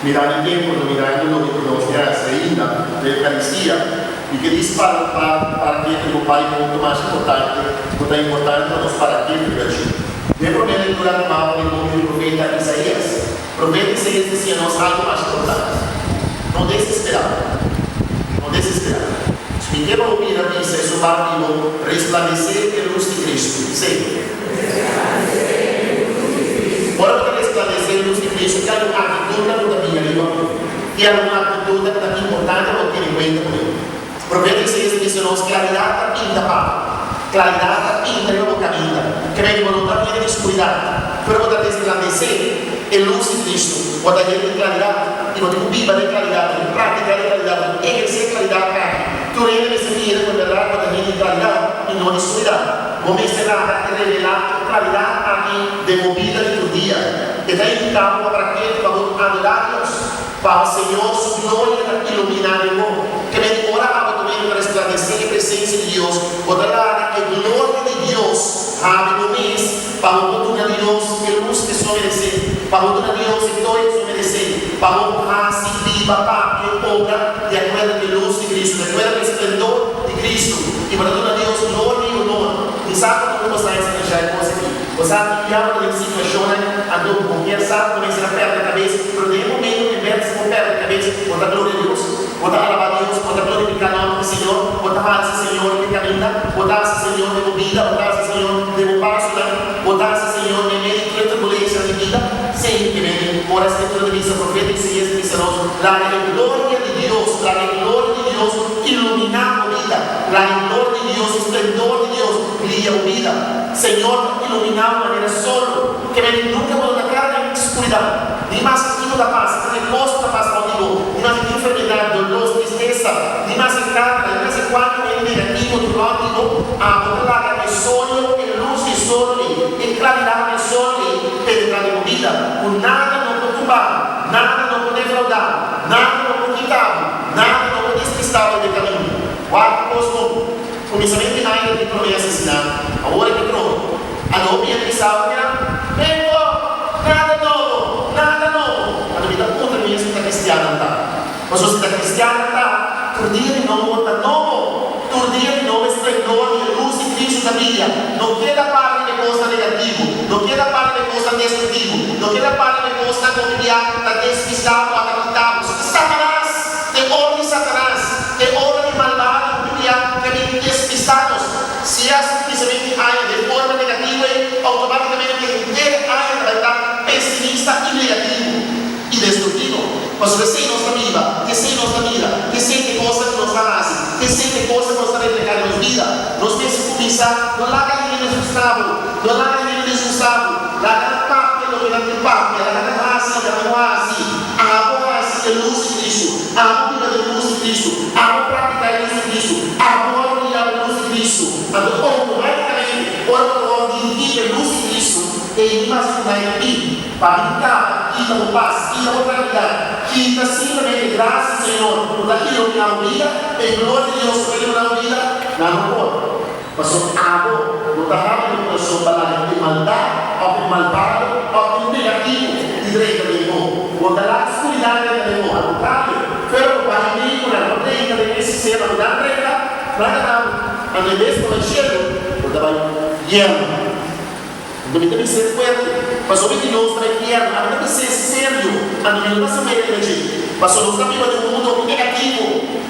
mirando il tempo, mirando lo che conosce ainda, l'Eucaristia, e che diz para que o pai muito mais importante, muito importante para nós para que dentro da leitura do mapa do profeta Isaías, o profeta Isaías dizia nós algo mais importante, não desesperar, não desesperar. E que para ouvir a missa é sobar e resplandecer a luz de Cristo, sempre. Ora para resplandecer a luz de Cristo, que há uma atitude da minha língua, que há uma atitude também importante a ter em conta comigo. O profeta Isaías disse a nós, claridade pinta para, claridade pinta e não caminha, que vem voluntar de escuridade, pero para resplandecer a luz de Cristo, para ter claridade, e não viva de claridade, prática de claridade, exercer claridade. Tu reino de seguir con verdad, con también claridad y no escuridad. Vos me será revelar claridad aquí de movida de tu día. Te da invitado para que vamos a adorarnos, para el Señor su gloria iluminar el mundo. Que me ora a también resplandecer la presencia de Dios, para la gloria de Dios, a mi mes, para un a Dios que luz que se merece, para un a Dios que todo se merece, para un así viva, para que obra de acuerdo a la luz de Cristo, de acuerdo al esplendor de Cristo, y para un a Dios gloria y honor. Y sabe cómo está esta cosa aquí. O sea, que habla de situación, ando qualquer sabe também será perto da cabeça, pero de momento em vez de se perto da cabeça, bota a glória de Deus, bota a alabar a Deus, bota a glorificar o nome do Senhor, bota a esse Senhor que caminha, bota a esse Senhor de movida, bota a esse Senhor de passo, bota a esse Senhor de meio de turbulência de vida, sempre que vem, por essa leitura de missa profética, Isaías diz a nós, la glória de Deus, la glória de Deus iluminar a vida, la glória de Deus, esplendor de Deus, brilha a vida, Senhor iluminar de maneira solo, que vem nunca volta a cara em escuridão, nem mais aquilo da paz, nem gosto da paz contigo, nem mais enfermidade, dolor, tristeza, nem mais carga, nem mais quanto é negativo do lado, a botar é sonho, é luz e sonho, é claridade é sonho, penetrar de vida, com nada não perturbar, nada não poder fraudar, nada não poder quitar, nada não poder despistar do caminho. Quarto posto, começamento de raio de promessa ensinar, a hora que pronto. A nome é pensar, vengo, nada novo. A vida puta minha está cristiana, tá? Mas você está cristiana, tá? Por dia de novo, tá novo. Por dia de novo, esplendor e luz de Cristo da Bíblia. Não queda parte de coisa negativo, não queda parte de coisa destrutivo, não queda parte de coisa familiar, está despistado, acreditado. Satanás, te ordem Satanás, te ordem malvado, familiar, que vem despistados. Se as simplesmente haja de forma negativa, automaticamente ele haja vai estar pessimista e negativo e destrutivo. Mas você em nossa vida, que sei nossa vida, que sei que coisa que nos faz, que sei que coisa que nos vai entregar nos vida, nós temos que começar, não larga ninguém desgostado, não larga ninguém desgostado, larga a parte, não larga a parte, larga a raça, larga a raça, a boa raça de luz de Cristo, a boa de luz de Cristo, a boa prática de luz de Cristo, a boa unidade de luz de Cristo, a boa automaticamente, ora dirigir a luz de Cristo, e imaginar aqui, para brincar, quita o paz, quita a tranquilidade, quita simplesmente graças, Senhor, por aquilo que na vida, em glória de Deus, por aquilo na vida, não pode. Mas o água, não está rápido, mas o palavra de maldade, ou malvado, ou negativo, de direita de irmão. Quando a escuridade de irmão, ao contrário, foi para o inimigo, na direita de esse ser, na direita, não, ao invés de enxergo, eu estava guiando. Então, tem que ser forte. Mas o que nós traz guerra, tem que ser sério. A não está sendo negativo. Mas nós estamos vivendo um mundo negativo.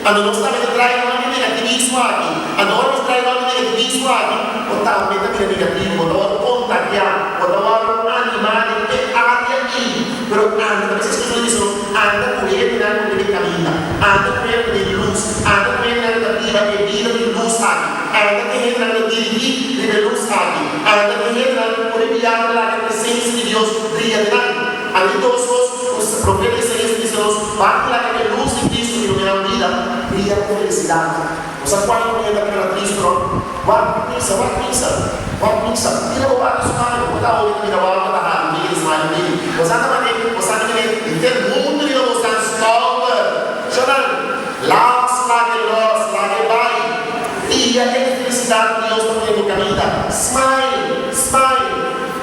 A não estamos trazendo um negativismo aqui. A não estamos trazendo um negativismo aqui. O tal também negativo, o tal contagiar, o tal animar, é área aqui. Mas anda, vocês estão dizendo, anda por ele, anda por ele caminha. Anda por ele de luz. Anda por ele negativa, de vida de luz aqui. Anda por ele negativa, de luz aqui. Anda por ele por enviar a presença de Deus brilha de nada. Ali todos os profetas Isaías dizem, parte lá que a luz de Cristo ilumina a vida, brilha com felicidade. Você pode comer daquela Cristo, guarda pinça, tira o ar do sumário, botar o olho, tira o ar, botar a rabo, tira o sumário dele. Você anda em ter mundo de nós, está escolta, chorando, lá que vai, e a felicidade de Deus também no caminho, smile.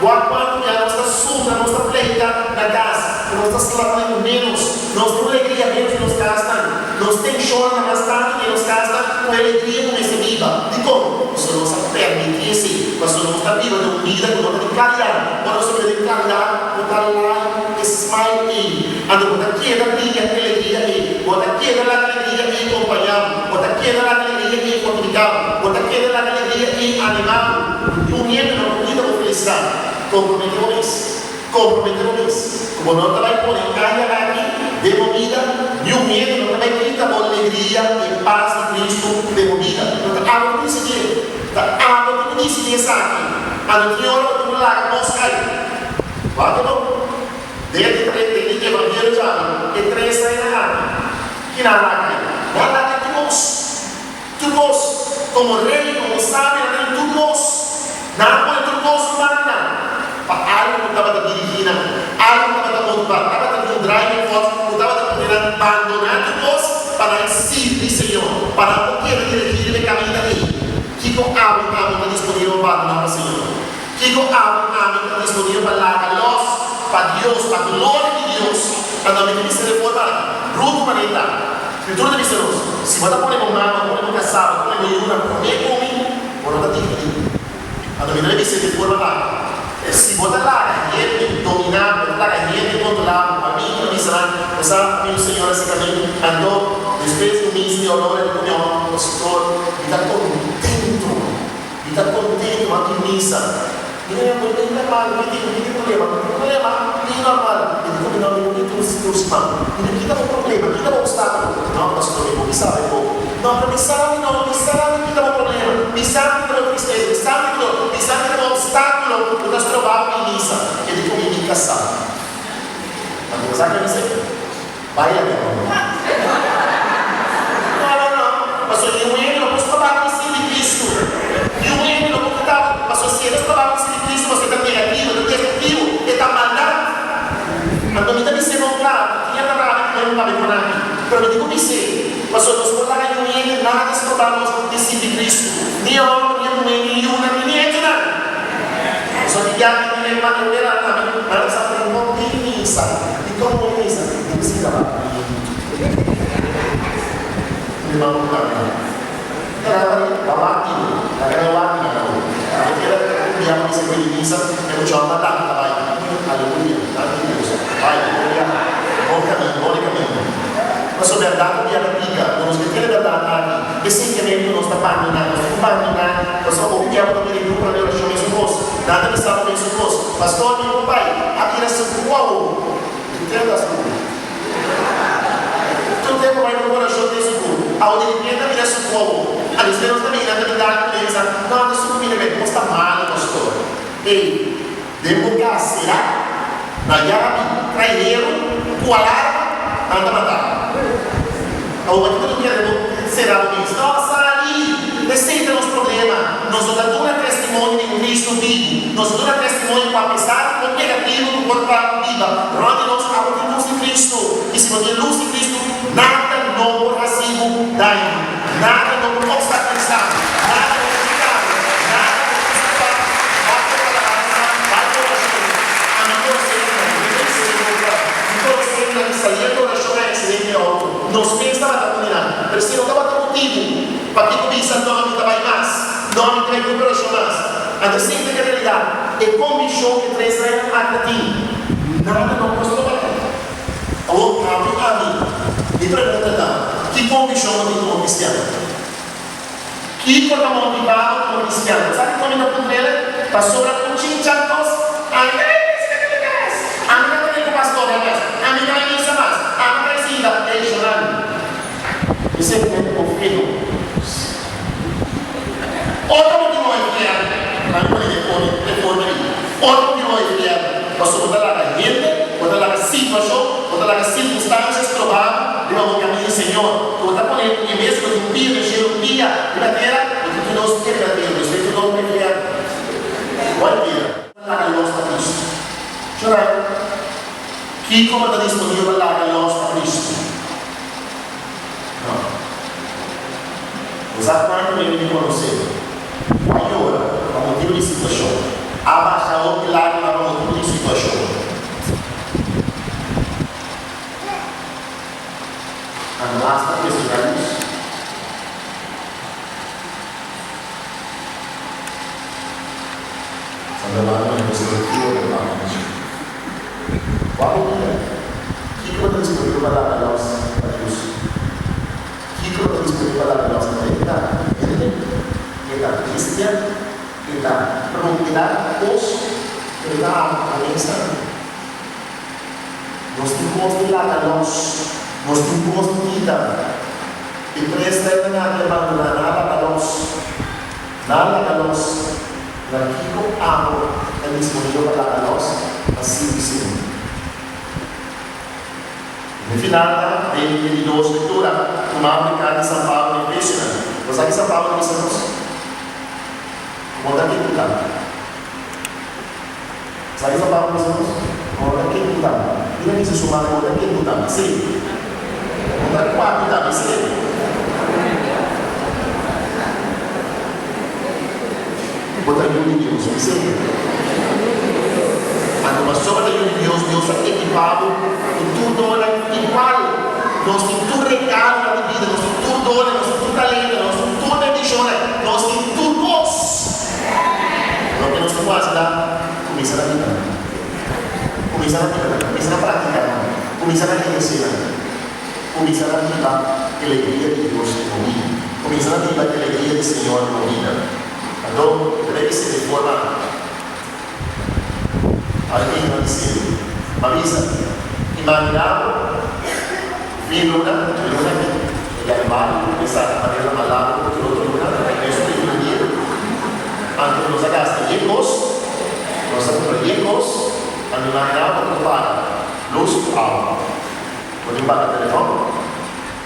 Quando a nossa surra, a nossa pleita na casa, nós estamos trabalhando menos, nós temos alegria menos que nos casa, nós temos choro mais tarde que nos casa, com alegria como esse viva. E como? Nós não permitir mas nós estamos vivendo uma vida que nós temos que clarear, quando nós temos que clarear, botar lá, smile aí, botar aqui da alegria aí, botar aqui da alegria aí acompanhar, botar aqui da alegria aí comunicar, botar aqui da alegria aí animar, e unindo na vida com felicidade. Comprometemos. Como não vai pôr em carga aqui, demovida, e o medo não vai gritar com alegria e paz de Cristo demovida. Então, água que decidir, água que decidir essa aqui. A não tem hora que lá, nós caímos. Vai, não? Desde que o evangelho já, que três saem na água. Que na água cai? Na água tu vos, como rei, como sábio, tu vos. Na água tu vos não vai nada. Algo não estava dirigindo, algo não estava motivado, estava dando um drive forte, não estava podendo abandonar tudo para servir Senhor, para poder dirigir o caminho dele. Que com algo está disponível para abandonar o Senhor. Que com algo está disponível para dar a luz, para Deus, para a glória de Deus, para não me ser reformado. Ruto maneta, escritura de misterioso. Se você pode mamar, pode casar, pode uma, pode comer, pode dar dinheiro. A não me ser reformado. Se botar lá, ele dominar, botar lá, ele controlar, a mim, não sabe, o Senhor esse caminho andou, depois do mês de honor, ele comeu o pastor, e está contente, aqui missa. Não é normal, não tem problema, não é normal. Ele não bonito os irmãos. Ele quita o problema, quita o obstáculo. Não, pastor, eu sabe pouco. Não, para me sabe, quita o problema. Me sabe que não tristeza, me sabe que não obstáculo que nós trovávamos em missa. Ele comigo em casado. Mas sabe o que você vai lá, não. Pastor, eu não posso trabalhar com o de Cristo. Eu não posso trabalhar. Pastor, se eles trabalham com o de Cristo, você está negativo, está destrutivo, está mandado. Mas não me ser claro, tinha trabalhado que não estava com nada. Pero me digo que pastor, nós não trabalhamos em nada se trabalhamos com o de Cristo. Nem homem, nem mulher, nem uma, nem nada. Só que já não é uma maneira, mas nós aprendemos bem isso. E como é isso? Não precisa trabalhar. Irmão, não está. Ma sono andato via la pica, non smettere da andare, e semplicemente non sta abbandonando, non sto copiando per il gruppo della scioglie su posto, date che stavo messo su posto, ma sto mio pai, a dire su uomo, intendo da su. Tutto il tempo vai con la scioglie su posto, a un dipendente mi dà su uomo, all'esterno sta venendo a dare pensa, no, adesso mi deve non sta male, pastore. E devo cassare, ma chiami, traiero, cualare, anda a matare. Allora, quello che sarà visto, ali, sente os problemas, nós damos uma testemunho de Cristo vivo, nós damos testemunho para pensar com negativo do corpo viva, onde nós falamos de luz de Cristo, e se não tem luz de Cristo, nada novo racismo daí, nada novo obstaculizar, nada complicado, nada complicado, vai para a minha coisa, saliendo da chora excelente outro. Nós pensamos a comunidade, mas se não estava motivo para que começa não me trabalhe mais, não me trabalhe cooperação mais. A decente realidade é convicção que traz a ti. Nada não posso trabalhar. Ou a mim. E pergunta que convicção eu tenho como cristiano? Que forma motivado como cristiano? Sabe como eu estou dizendo? Pastor, com chinchatos, a mim não tem pastor, a mim não é isso mais, a mim precisa, é chorando. Isso é o filho. Outro motivo é fiel, mas não é reforma aí. Outro motivo é fiel, nós somos da gente, botar lá a situação, botar lá as circunstâncias prováveis, de um caminho do Senhor. Tu está ponendo em mesmo de um dia, de maneira, porque tu não se quer bater, Deus tem que não é fiel. Olha aqui, lá a luz para Cristo. Chorar. Que como está disponível lá a luz para Cristo? Não. Os atores me conheceram. Agora, para motivo de situação. Abaixar o pilar para motivo de situação. andavamo in questo retiro del Papa. Qual é? Que quando disponível para dar a nós, para Deus? Que quando disponível para dar a nós, para a Cristian, para procurar os que dá a mesa. Nós temos de lá a nós temos de ir e presta nada a nós, naquilo amo é disponível para dar a nós, assim sim. No final, ele deu a escritura, uma aplicada em São Paulo e impressionante. Você sabe que São Paulo diz a nós? Como daqui tudo dá. Sabe que São Paulo diz a nós? Como daqui tudo dá. E não diz sumar como daqui tudo dá. Sim. Como daqui quatro dá. Sim. Botar em Deus. Sim. Quando uma sobra de Deus, Deus é equipado e tudo é igual. Nós temos tudo regalo na vida, nós temos tudo dona, nós temos tudo talento, nós temos tudo bendição, nós temos tudo nós. Não que nós temos que ajudar, começa a vida. Começa a vida, começa a praticar, começa a conhecer, começa a vida a alegria de Deus na vida, começa a vida a alegria do Senhor na vida. Então, deve ser de forma alguém vai dizer, avisa, imaginava, vi luna que é mal, essa maneira malada, porque o outro luna, é isso que eu digo. Antes nos agasta yecos, nós temos yecos, quando imaginava que para luz, água. Podemos pagar o telefone,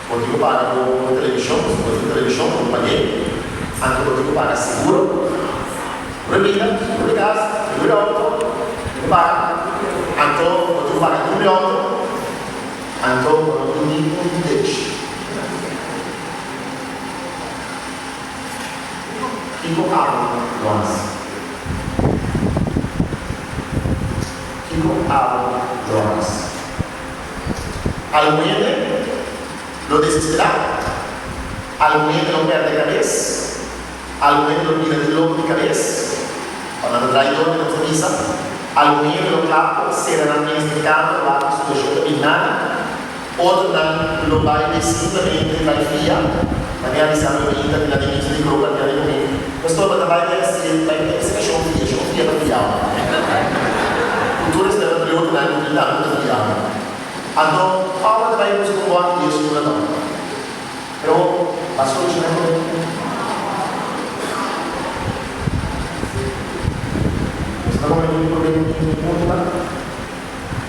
podemos pagar a televisão, como paguei, antes podemos pagar seguro, bebida, seguro de casa, seguro de auto, Anto waktu pada dunia, anto waktu pun dej. Iko abu luas. Al muere lo desesperado, al muere lo pierde cabeza, al muere lo mira de loco de cabeza, cuando lo trae todo de la misa. Al meio do capo será ministrado lá no sujeito binário, outro no baile simplesmente vai via, na realização da vida da dimensão de grupo que ali comigo. Mas toda a baile vai ser chofia para viar. Cultura está no outro lado de lá para viar. Então, Paulo vai nos convocar isso no não. Pero passou de novo. Estamos en un problema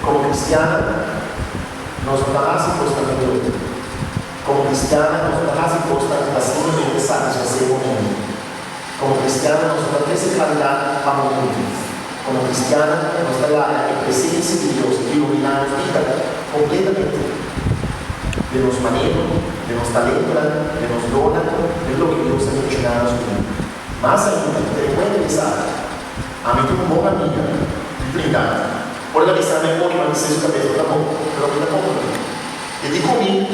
como cristiana, nos estamos impuestos a Dios. Como cristiana, nos estamos impuestos a pacientemente satisfacer o mundo. Como cristiana, nos estamos essa claridade para o mundo. Como cristiana, nos está lá a presencia de Dios que ilumina nuestra vida completamente. De los manejos, de los talentos, de los dones, de lo que Dios ha hecho en nuestra vida. Más ainda, te puede pensar. A mim tem bom amigo, de blindado. Organizar minha boca, mas seja o cabelo, tá bom? Pelo menos tá bom. Ele diz comigo,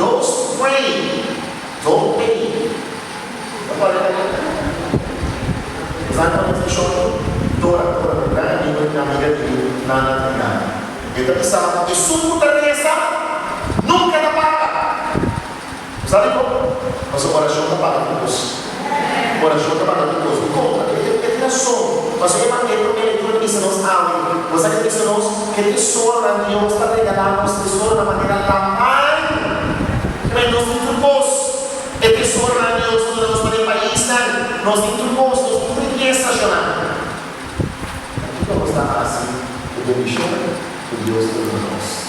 don't pay. Agora, exatamente, deixou Dora, minha amiga de Nana Trindade. Ele está pensando, de sumo Teresa, nunca dá paga. Sabe como? Mas o coração está pagando isso. O coração está pagando isso. Como? Mas eu mandei para a leitura que nos abre. Você que pensou que tesouro a Deus está regalando tesouro da maneira tamanho que nós entregamos. É tesouro a Deus que nós podemos país, nós entregamos, nós temos riqueza jornada. Aqui vamos estar assim, o Deus de Deus todos nós.